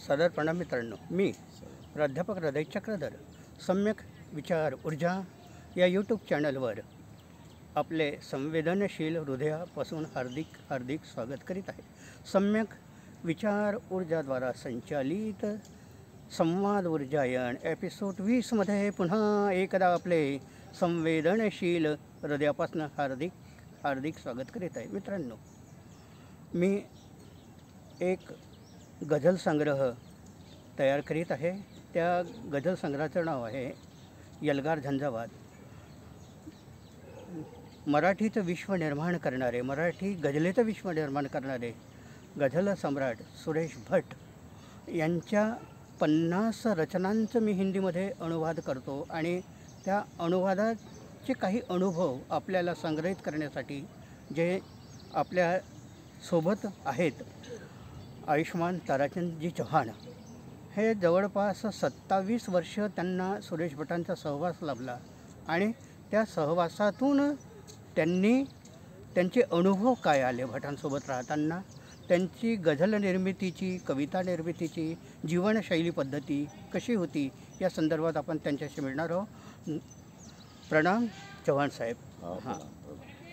सादर प्रणाम मित्रांनो. मी प्राध्यापक हृदय चक्रधर सम्यक विचार ऊर्जा या यूट्यूब चॅनलवर आपले संवेदनशील हृदयापासून हार्दिक स्वागत करीत आहे. सम्यक विचार ऊर्जाद्वारा संचालित संवाद ऊर्जायन एपिसोड 20मध्ये पुन्हा एकदा आपले संवेदनशील हृदयापासून हार्दिक स्वागत करीत आहे. मित्रांनो, मी एक गझल संग्रह तयार करीत आहे. त्या गझल संग्रहाचं नाव आहे एल्गार झंझावात. मराठीचं विश्व निर्माण करणारे, मराठी गझलेचं विश्व निर्माण करणारे गझल सम्राट सुरेश भट यांच्या 50 रचनांचं मी हिंदीमध्ये अनुवाद करतो आणि त्या अनुवादाचे काही अनुभव आपल्याला संग्रहित करण्यासाठी जे आपल्या सोबत आहेत आयुष्मान ताराचंदजी चौहान, हे जवळपास 27 वर्ष त्यांना सुरेश भटांचा सहवास लाभला आणि त्या सहवासातून त्यांचे अनुभव काय आले भटांसोबत राहताना, त्यांची गझल निर्मितीची, कविता निर्मितीची जीवनशैली पद्धती कशी होती या संदर्भात आपण त्यांच्याशी मिळणार आहोत. प्रणाम चव्हाण साहेब. हां,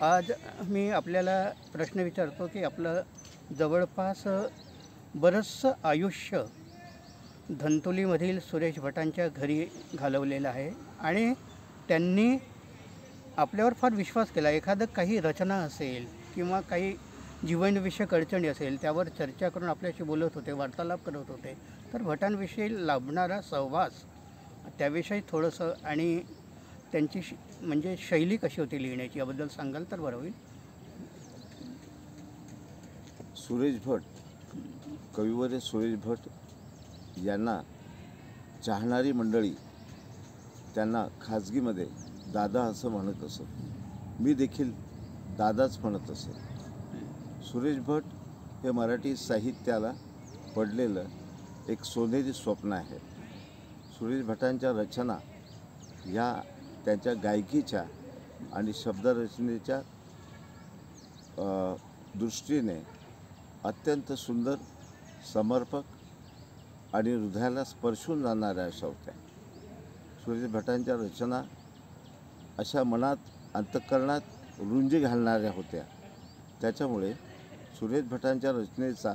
आज मी आपल्याला प्रश्न विचारतो की आपलं जवळपास बरंचसं आयुष्य धंतोलीमधील सुरेश भटांच्या घरी घालवलेलं आहे आणि त्यांनी आपल्यावर फार विश्वास केला. एखादं काही रचना असेल किंवा काही जीवनविषयक अडचणी असेल त्यावर चर्चा करून आपल्याशी बोलत होते, वार्तालाप करत होते. तर भटांविषयी लाभणारा सहवास त्याविषयी थोडंसं आणि त्यांची म्हणजे शैली कशी होती लिहिण्याची याबद्दल सांगाल तर बरं होईल. सुरेश भट, कविवर्य सुरेश भट यांना चाहणारी मंडळी त्यांना खाजगीमध्ये दादा असं म्हणत असत. मी देखील दादाच म्हणत असत. सुरेश भट हे मराठी साहित्याला पडलेलं एक सोनेरी स्वप्न आहे. सुरेश भटांच्या रचना ह्या त्यांच्या गायकीच्या आणि शब्दरचनेच्या दृष्टीने अत्यंत सुंदर, समर्पक आणि हृदयाला स्पर्शून जाणाऱ्या अशा होत्या. सुरेश भटांच्या रचना अशा मनात, अंतःकरणात रुंजी घालणाऱ्या होत्या. त्याच्यामुळे सुरेश भटांच्या रचनेचा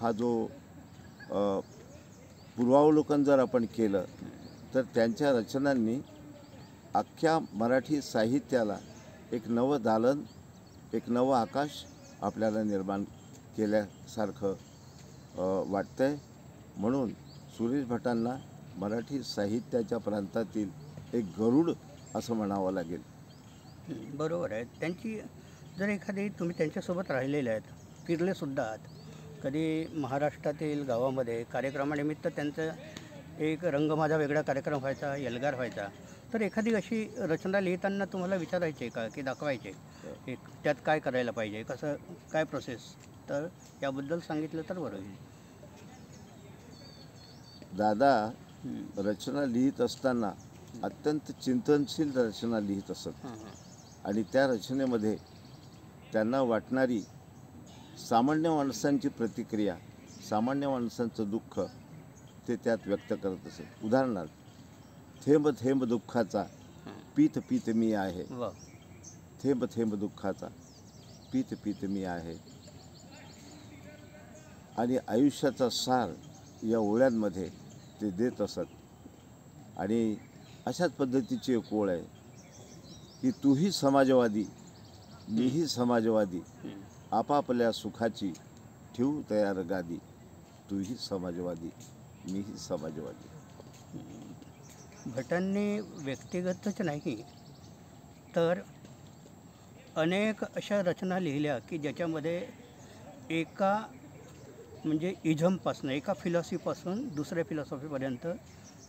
हा जो पूर्वावलोकन जर आपण केलं तर त्यांच्या रचनांनी अख्ख्या मराठी साहित्याला एक नवं दालन, एक नवं आकाश आपल्याला निर्माण केल्यासारखं वाटतंय. म्हणून सुरेश भटांना मराठी साहित्याच्या प्रांतातील एक गरुड असं म्हणावं लागेल. बरोबर आहे. त्यांची जर एखादी तुम्ही त्यांच्यासोबत राहिलेले आहेत, फिरलेसुद्धा आहात, कधी महाराष्ट्रातील गावामध्ये कार्यक्रमानिमित्त त्यांचं एक रंग माझा वेगळा कार्यक्रम व्हायचा, एल्गार व्हायचा, तर एखादी अशी रचना लिहिताना तुम्हाला विचारायचे का की दाखवायचे एक त्यात काय करायला पाहिजे, कसं काय प्रोसेस, तर याबद्दल सांगितलं तर बरं होईल. दादा रचना लिहित असताना अत्यंत चिंतनशील रचना लिहित असत आणि त्या रचनेमध्ये त्यांना वाटणारी सामान्य माणसांची प्रतिक्रिया, सामान्य माणसांचं दुःख ते त्यात व्यक्त करत असत. उदाहरणार्थ, थेंब थेंब दुःखाचा पीत पीत मी आहे, थेंब थेंब दुःखाचा पीत पीत मी आहे. आणि आयुष्याचा सार या ओळ्यांमध्ये ते देत असत. आणि अशाच पद्धतीची एक ओळ आहे की तूही समाजवादी, मीही समाजवादी, आपापल्या सुखाची ठेवू तयार गादी, तूही समाजवादी, मीही समाजवादी. भटांनी व्यक्तिगतच नाही तर अनेक अशा रचना लिहिल्या की ज्याच्यामध्ये एका म्हणजे इझमपासून, एका फिलॉसॉफीपासून दुसऱ्या फिलॉसॉफीपर्यंत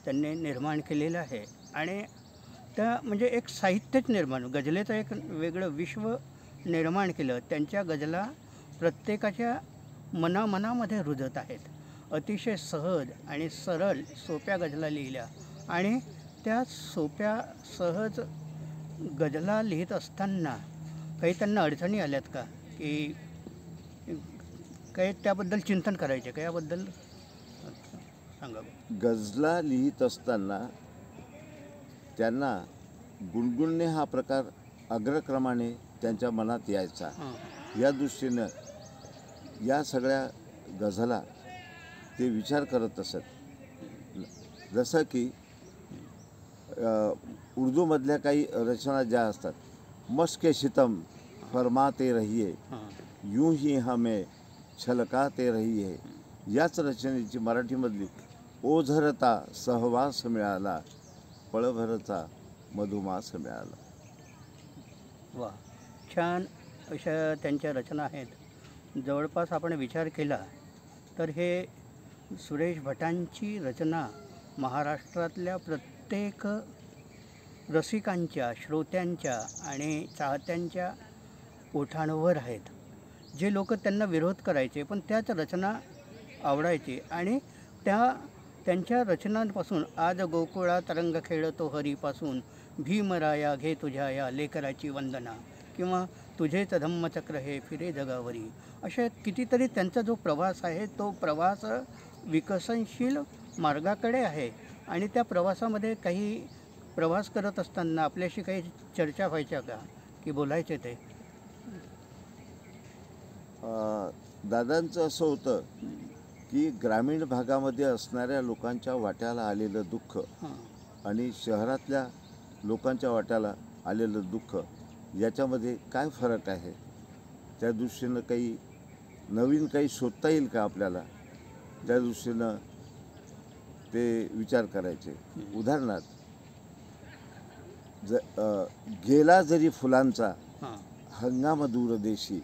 त्यांनी निर्माण केलेलं आहे. आणि त्या म्हणजे एक साहित्यच निर्माण, गझलेचं एक वेगळं विश्व निर्माण केलं. त्यांच्या गझला प्रत्येकाच्या मनामध्ये रुजत आहेत. अतिशय सहज आणि सरळ सोप्या गझला लिहिल्या आणि त्या सोप्या सहज गझला लिहित असताना काही त्यांना अडचणी आल्यात का की काही त्याबद्दल चिंतन करायचे का याबद्दल सांगा. गझला लिहित असताना त्यांना गुणगुणणे हा प्रकार अग्रक्रमाने त्यांच्या मनात यायचा. हां या दृष्टीनं या सगळ्या गझला ते विचार करत असत. जसं की उर्दूमधल्या काही रचना ज्या असतात, मस्के सितम फरमाते रहिये, हां यूं ही हमें छलकाते रहिये, याच रचनेची मराठीमधली ओझरता सहवास मिळाला, पळभरचा मधुमास मिळाला. वा, छान अशा त्यांच्या रचना आहेत. जवळपास आपण विचार केला तर हे सुरेश भटांची रचना महाराष्ट्रातल्या प्रत्येक रसिकांच्या, श्रोत्यांच्या आणि चाहत्यांच्या ओठांवर आहेत. जे लोक त्यांना विरोध करायचे पण त्याच रचना आवडायचे आणि त्यांच्या रचनांपासून आज गोकुळा तरंग खेळतो हरीपासून, भीमराया घे तुझ्या या लेकराची वंदना, किंवा तुझेच धम्मचक्र हे फिरे जगावरी, अशा कितीतरी त्यांचा जो प्रवास आहे तो प्रवास विकसनशील मार्गाकडे आहे. आणि त्या प्रवासामध्ये काही प्रवास करत असताना आपल्याशी काही चर्चा व्हायच्या का, की बोलायचे ते? दादांचं असं होतं की ग्रामीण भागामध्ये असणाऱ्या लोकांच्या वाट्याला आलेलं दुःख हां आणि शहरातल्या लोकांच्या वाट्याला आलेलं दुःख याच्यामध्ये काय फरक आहे, त्या दृष्टीनं काही नवीन काही शोधता येईल का आपल्याला, त्या दृष्टीनं ते विचार करायचे. उदाहरणार्थ गेला जरी फुलांचा हां हंगाम दूरदेशी,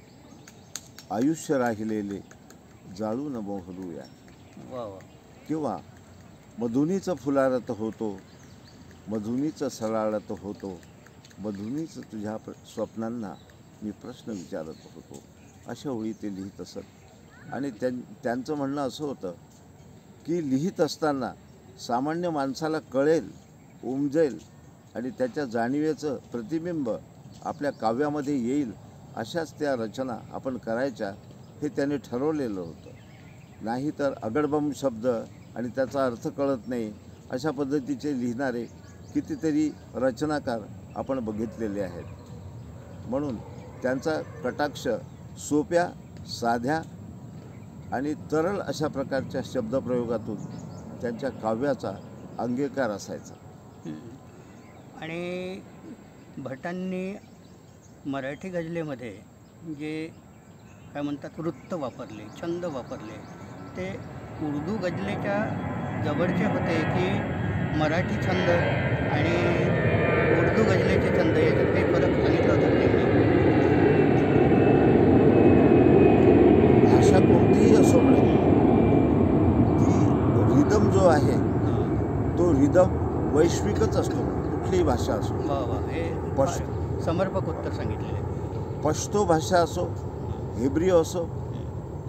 आयुष्य राहिलेले जाळून मोहरूया, वा वा. किंवा मधुनीचं फुलारत होतो, मधुनीचं सळाळत होतो, मधुनीच तुझ्या स्वप्नांना मी प्रश्न विचारत होतो, अशा ओळी ते लिहित असत. आणि त्यांचं म्हणणं असं होतं की लिहित असताना सामान्य माणसाला कळेल, उमजेल आणि त्याच्या जाणीवेचं प्रतिबिंब आपल्या काव्यामध्ये येईल अशाच त्या रचना आपण करायच्या, हे त्याने ठरवलेलं होतं. नाहीतर अगडबम शब्द आणि त्याचा अर्थ कळत नाही अशा पद्धतीचे लिहिणारे कितीतरी रचनाकार आपण बघितलेले आहेत. म्हणून त्यांचा कटाक्ष सोप्या, साध्या आणि तरळ अशा प्रकारच्या शब्दप्रयोगातून त्यांच्या काव्याचा अंगीकार असायचा. आणि भटांनी मराठी गझलेमध्ये जे काय म्हणतात वृत्त वापरले, छंद वापरले, ते उर्दू गझलेच्या जवळचे होते की मराठी छंद आणि उर्दू गझलेचे छंद याच्यात काही फरक सांगितला होता त्यांनी? भाषा कोणतीही असो म्हणून ती रिदम जो आहे तो रिदम वैश्विकच असतो, कुठलीही भाषा असो. वा वा, हे समर्पक उत्तर सांगितलेले. पश्तो भाषा असो, हिब्रियो असो,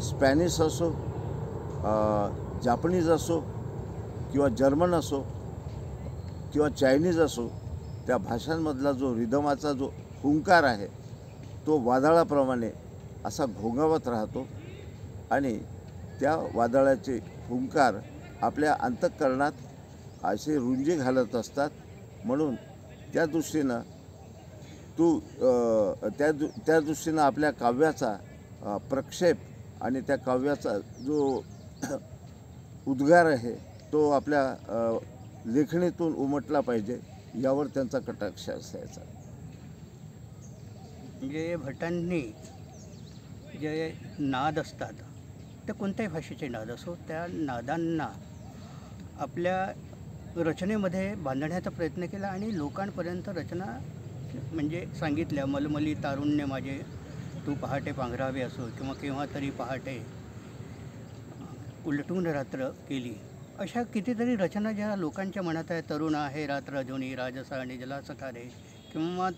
स्पॅनिश असो, जापनीज असो किंवा जर्मन असो किंवा चायनीज असो, त्या भाषांमधला जो रिदमाचा जो हुंकार आहे तो वादळाप्रमाणे असा घोंगावत राहतो आणि त्या वादळाचे हुंकार आपल्या अंतःकरणात असे रुंजी घालत असतात. म्हणून त्या दृष्टीनं त्या दृष्टीनं आपल्या काव्याचा प्रक्षेप आणि त्या काव्याचा जो उद्गार आहे तो आपल्या लेखणीतून उमटला पाहिजे, यावर त्यांचा कटाक्ष असायचा. म्हणजे भटांनी जे नाद असतात ते कोणत्याही भाषेचे नाद असो, त्या नादांना आपल्या रचनेमध्ये बांधण्याचा प्रयत्न केला आणि लोकांपर्यंत रचना म्हणजे सांगितल्या. मलमली तारुण्य माझे तू पहाटे पांघरावे असो किंवा केव्हा तरी पहाटे उलटून रात्र केली, अशा कितीतरी रचना ज्या लोकांच्या मनात आहे. तरुण आहे रात्र अजूनी राजसा आणि जलासखा रे, किंवा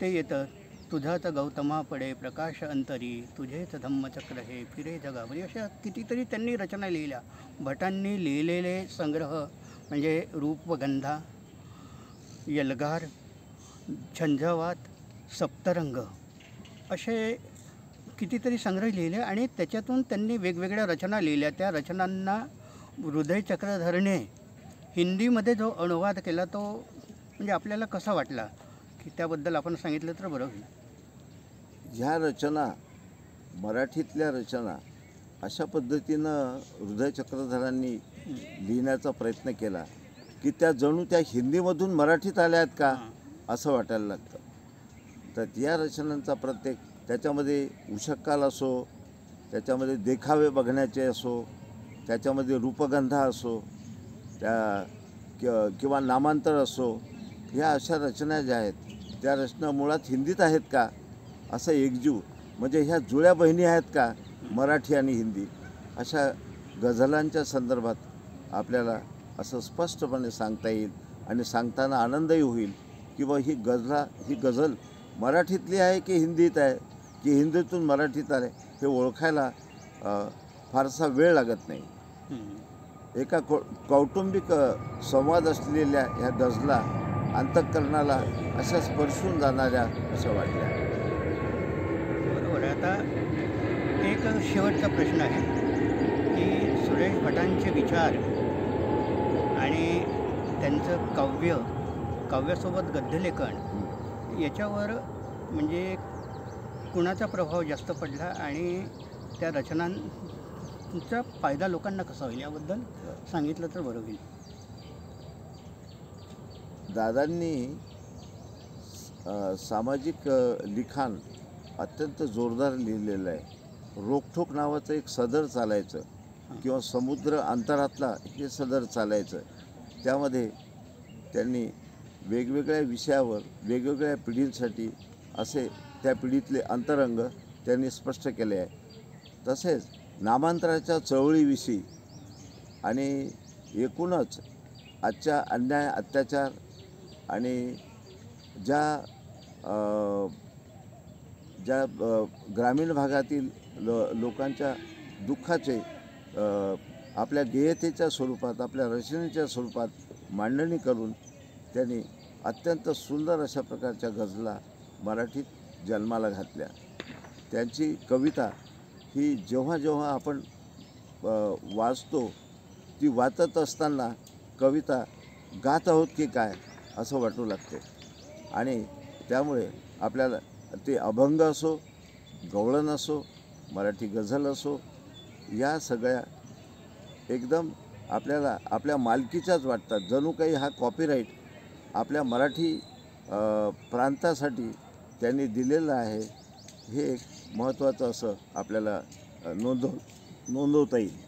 ते येतं तुझाच गौतमा पडे प्रकाश अंतरी, तुझेच धम्मचक्र हे फिरे जगावरी, अशा कितीतरी त्यांनी रचना लिहिल्या. भटांनी लिहिलेले संग्रह म्हणजे रूपगंधा, यलगार, झंझावात, सप्तरंग असे कितीतरी संग्रह लिहिले आणि त्याच्यातून त्यांनी वेगवेगळ्या रचना लिहिल्या. त्या रचनांना हृदय चक्रधरने हिंदीमध्ये जो अनुवाद केला तो म्हणजे आपल्याला कसा वाटला की त्याबद्दल आपण सांगितलं तर बरं होईल. ह्या रचना, मराठीतल्या रचना अशा पद्धतीनं हृदय चक्रधरांनी लिहिण्याचा प्रयत्न केला की त्या जणू त्या हिंदीमधून मराठीत आल्या आहेत का असं वाटायला लागतं. तर या रचनांचा प्रत्येक, त्याच्यामध्ये उषक्काल असो, त्याच्यामध्ये देखावे बघण्याचे असो, त्याच्यामध्ये रूपगंधा असो, किंवा नामांतर असो, ह्या अशा रचना ज्या आहेत त्या रचना मुळात हिंदीत आहेत का असं एकजीव, म्हणजे ह्या जुळ्या बहिणी आहेत का मराठी आणि हिंदी, अशा गझलांच्या संदर्भात आपल्याला असं स्पष्टपणे सांगता येईल. आणि सांगताना आनंदही होईल की बा ही गझल मराठीतली आहे की हिंदीत आहे, की हिंदीतून मराठीत आले, हे ओळखायला फारसा वेळ लागत नाही. एका कौटुंबिक संवाद असलेल्या ह्या गझला अंतःकरणाला अशा स्पर्शून जाणाऱ्या अशा वाटल्या. बरोबर आहे. आता एक शेवटचा प्रश्न आहे की सुरेश भटांचे विचार आणि त्यांचं काव्यासोबत गद्यलेखन याच्यावर म्हणजे कुणाचा प्रभाव जास्त पडला आणि त्या रचनांचा फायदा लोकांना कसा होईल याबद्दल सांगितलं तर बरं होईल. दादांनी सामाजिक लिखाण अत्यंत जोरदार लिहिलेलं आहे. रोकठोक नावाचं एक सदर चालायचं किंवा समुद्र अंतरातला हे सदर चालायचं. त्यामध्ये त्यांनी वेगवेगळ्या विषयावर वेगवेगळ्या पिढींसाठी असे त्या पिढीतले अंतरंग त्यांनी स्पष्ट केले आहे. तसेच नामांतराच्या चळवळीविषयी आणि एकूणच आजच्या अन्याय अत्याचार आणि ज्या ग्रामीण भागातील लोकांच्या दुःखाचे आपल्या गेयतेच्या स्वरूपात, आपल्या रचनेच्या स्वरूपात मांडणी करून त्यांनी अत्यंत सुंदर अशा प्रकारच्या गझला मराठीत जन्माला घातल्या. त्यांची कविता ही जेव्हा जेव्हा आपण वाचतो, ती वाचत असताना कविता गात आहोत की काय असं वाटू लागते. आणि त्यामुळे आपल्याला ते अभंग असो, गवळण असो, मराठी गझल असो, या सगळ्या एकदम आपल्याला आपल्या मालकीच्याच वाटतात. जणू काही हा कॉपीराईट आपल्या मराठी प्रांतासाठी त्यांनी दिलेलं आहे. हे एक महत्त्वाचं असं आपल्याला नोंदवता येईल.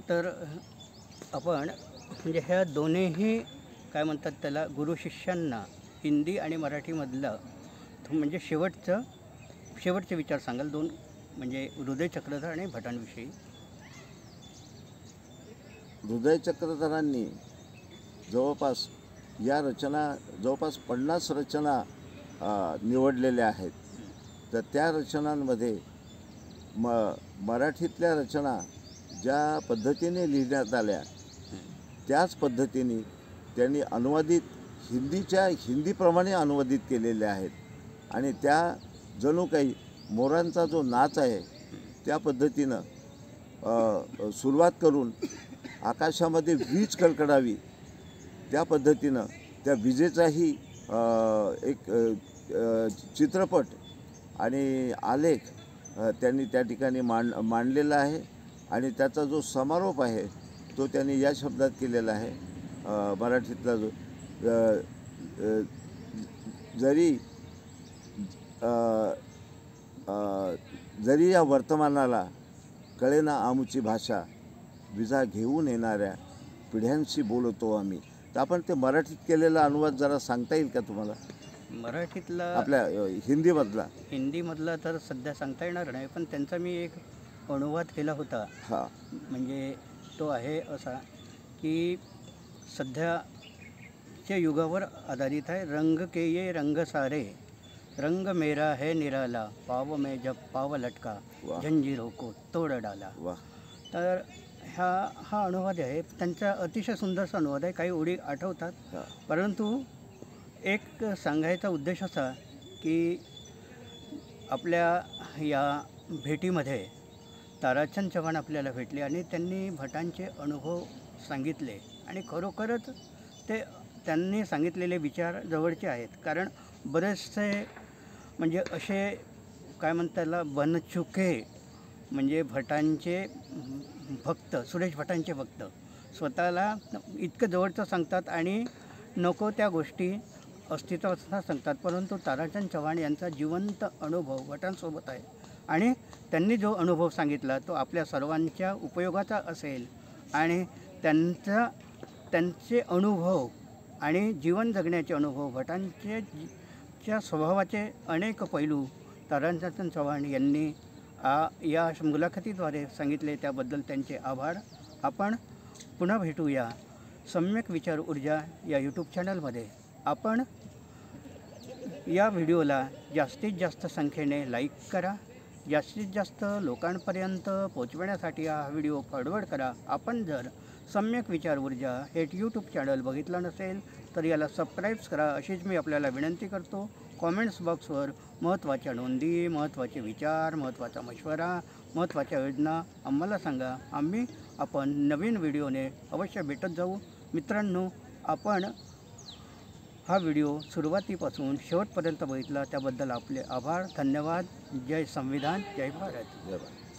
तर आपण म्हणजे ह्या दोन्हीही काय म्हणतात त्याला गुरु शिष्यांना हिंदी आणि मराठीमधलं म्हणजे शेवटचे विचार सांगाल दोन, म्हणजे हृदय चक्रधर आणि भटांविषयी. हृदय चक्रधरांनी जवळपास 50 रचना निवडलेल्या आहेत. तर त्या रचनांमध्ये मराठीतल्या रचना ज्या पद्धतीने लिहिण्यात आल्या त्याच पद्धतीने त्यांनी हिंदीप्रमाणे अनुवादित केलेल्या आहेत. आणि त्या जणू काही मोरांचा जो नाच आहे त्या पद्धतीनं सुरुवात करून आकाशामध्ये वीज कडकडावी त्या पद्धतीनं त्या विजेचाही एक चित्रपट आणि आलेख त्यांनी त्या ठिकाणी मांडलेला आहे. आणि त्याचा जो समारोप आहे तो त्यांनी या शब्दात केलेला आहे. मराठीतला जो जरी या वर्तमानाला कळेना आमुची भाषा, विजा घेऊन येणाऱ्या पिढ्यांशी बोलतो आम्ही. तर आपण ते मराठीत केलेला अनुवाद जरा सांगता येईल का तुम्हाला? मराठीतला आपल्या हिंदीमधला तर सध्या सांगता येणार नाही, पण त्यांचा मी एक अनुवाद केला होता. हां, म्हणजे तो आहे असा की सध्याच्या युगावर आधारित आहे. रंग के ये रंग सारे, रंग मेरा है निराला, पाव में जब पाव लटका, जंजीरों को तोड़ डाला. वाह. तर हा अनुवाद आहे. त्यांचा अतिशय सुंदरसा अनुवाद आहे. काही ओळी आठवतात. हां. परंतु एक सांगायचा उद्देश असा की आपल्या या भेटीमध्ये ताराचंद चव्हाण आपल्याला भेटले आणि त्यांनी भटांचे अनुभव सांगितले आणि खरोखरच त्यांनी सांगितलेले विचार जवळचे आहेत. कारण बरेचसे म्हणजे असे काय म्हणतात त्याला बनचुके म्हणजे भटांचे भक्त, सुरेश भटांचे भक्त स्वतःला इतकं जवळचं सांगतात आणि नको त्या गोष्टी अस्तित्वाचा सांगतात. परंतु ताराचंद चव्हाण यांचा जिवंत अनुभव भटांसोबत आहे आणि त्यांनी जो अनुभव सांगितला तो आपल्या सर्वांच्या उपयोगाचा असेल आणि त्यांचे अनुभव आणि जीवन जगण्याचे अनुभव भटांच्या स्वभावाचे अनेक पैलू ताराचंद चव्हाण यांनी या मुलाखतीद्वारे सांगितले. त्याबद्दल त्यांचे आभार. आपण पुन्हा भेटूया सम्यक विचार ऊर्जा या यूट्यूब चॅनलमध्ये. आपण या व्हिडिओला जास्तीत जास्त संख्येने लाईक करा, जास्तीत जास्त लोकांपर्यंत पोचवण्यासाठी हा व्हिडिओ फॉरवर्ड करा. आपण जर सम्यक विचार ऊर्जा हे यूट्यूब चॅनल बघितलं नसेल तर याला सबस्क्राईब करा अशीच मी आपल्याला विनंती करतो. कॉमेंट्स बॉक्सवर महत्त्वाच्या नोंदी, महत्त्वाचे विचार, महत्त्वाचा मशवरा, महत्त्वाच्या योजना आम्हाला सांगा. आपण नवीन व्हिडिओने अवश्य भेटत जाऊ. मित्रांनो, आपण हा व्हिडिओ सुरुवातीपासून शेवटपर्यंत बघितला त्याबद्दल आपले आभार. धन्यवाद. जय संविधान, जय भारत. जय भारत.